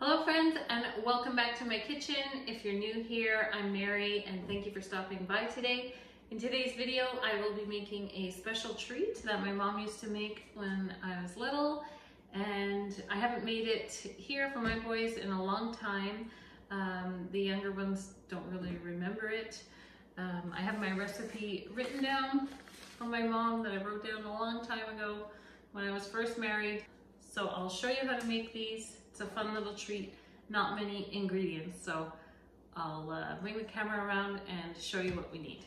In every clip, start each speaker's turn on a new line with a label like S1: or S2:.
S1: Hello friends, and welcome back to my kitchen. If you're new here, I'm Mary and thank you for stopping by today. In today's video, I will be making a special treat that my mom used to make when I was little, and I haven't made it here for my boys in a long time. The younger ones don't really remember it. I have my recipe written down from my mom that I wrote down a long time ago when I was first married. So I'll show you how to make these. It's a fun little treat, not many ingredients. So I'll bring the camera around and show you what we need.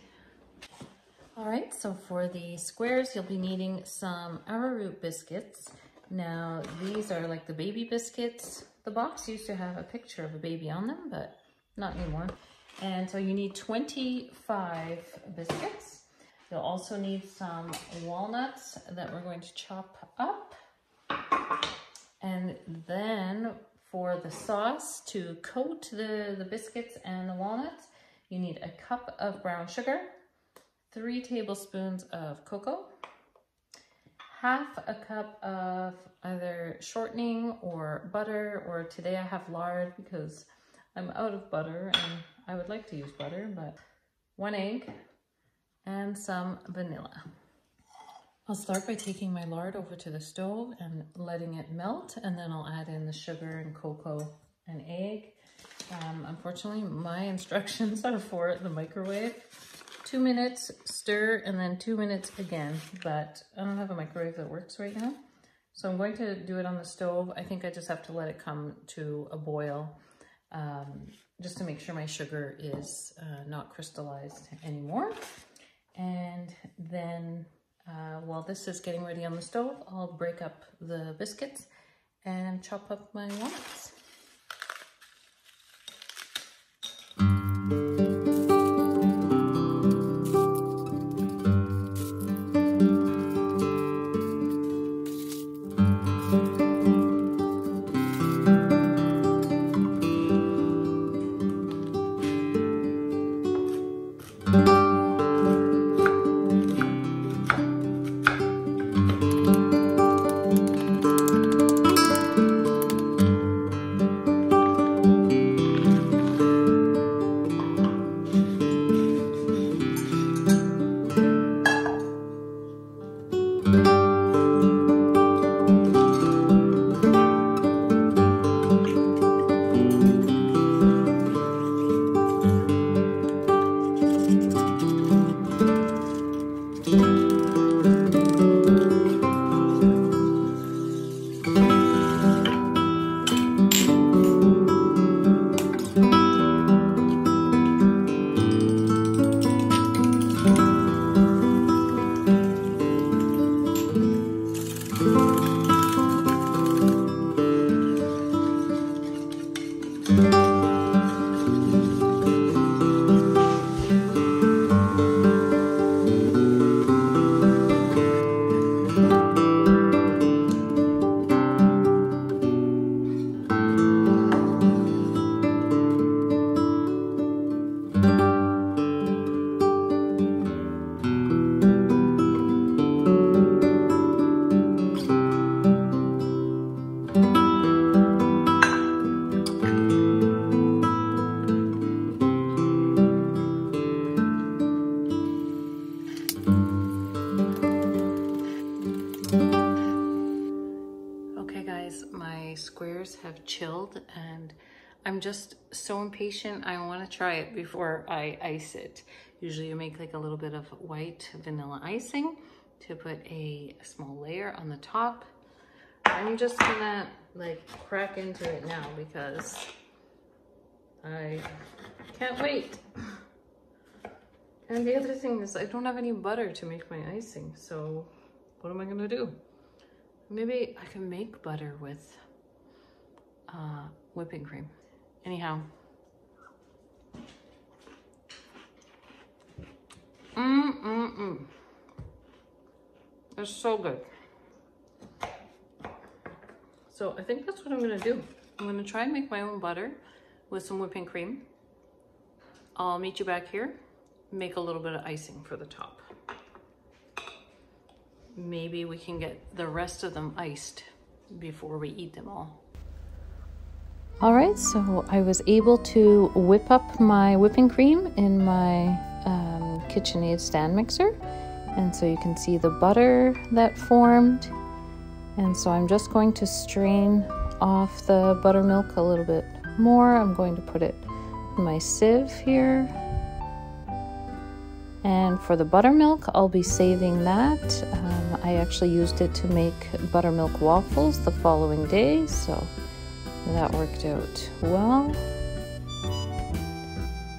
S1: All right, so for the squares, you'll be needing some Arrowroot biscuits. Now, these are like the baby biscuits. The box used to have a picture of a baby on them, but not anymore. And so you need 25 biscuits. You'll also need some walnuts that we're going to chop up. And then for the sauce to coat the biscuits and the walnuts, you need a cup of brown sugar, 3 tablespoons of cocoa, half a cup of either shortening or butter, or today I have lard because I'm out of butter and I would like to use butter, but 1 egg and some vanilla. I'll start by taking my lard over to the stove and letting it melt, and then I'll add in the sugar and cocoa and egg. Unfortunately, my instructions are for the microwave. 2 minutes, stir, and then 2 minutes again, but I don't have a microwave that works right now. So I'm going to do it on the stove. I think I just have to let it come to a boil, just to make sure my sugar is not crystallized anymore. And then while this is getting ready on the stove, I'll break up the biscuits and chop up my walnuts. My squares have chilled and I'm just so impatient. I want to try it before I ice it. Usually you make like a little bit of white vanilla icing to put a small layer on the top. I'm just gonna like crack into it now because I can't wait. And the other thing is I don't have any butter to make my icing, so what am I gonna do? Maybe I can make butter with whipping cream. Anyhow. It's so good. So I think that's what I'm gonna do. I'm gonna try and make my own butter with some whipping cream. I'll meet you back here, make a little bit of icing for the top. Maybe we can get the rest of them iced before we eat them all. Alright, so I was able to whip up my whipping cream in my KitchenAid stand mixer. And so you can see the butter that formed. And so I'm just going to strain off the buttermilk a little bit more. I'm going to put it in my sieve here. And for the buttermilk, I'll be saving that. I actually used it to make buttermilk waffles the following day, so that worked out well.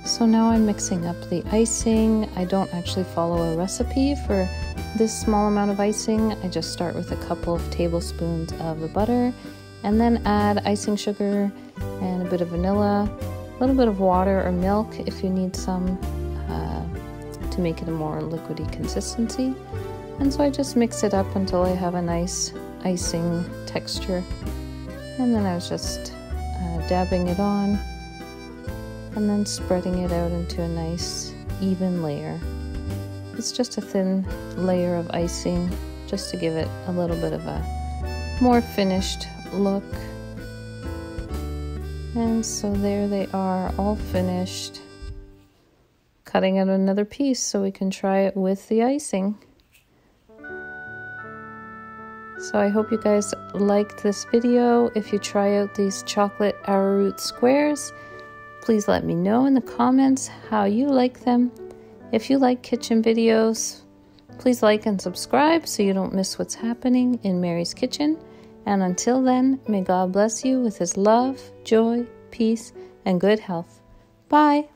S1: So now I'm mixing up the icing. I don't actually follow a recipe for this small amount of icing. I just start with a couple of tablespoons of the butter and then add icing sugar and a bit of vanilla, a little bit of water or milk if you need some to make it a more liquidy consistency. And so I just mix it up until I have a nice icing texture. And then I was just dabbing it on and then spreading it out into a nice even layer. It's just a thin layer of icing just to give it a little bit of a more finished look. And so there they are, all finished. Cutting out another piece so we can try it with the icing. So I hope you guys liked this video. If you try out these chocolate arrowroot squares, please let me know in the comments how you like them. If you like kitchen videos, please like and subscribe so you don't miss what's happening in Mary's kitchen. And until then, may God bless you with his love, joy, peace, and good health. Bye.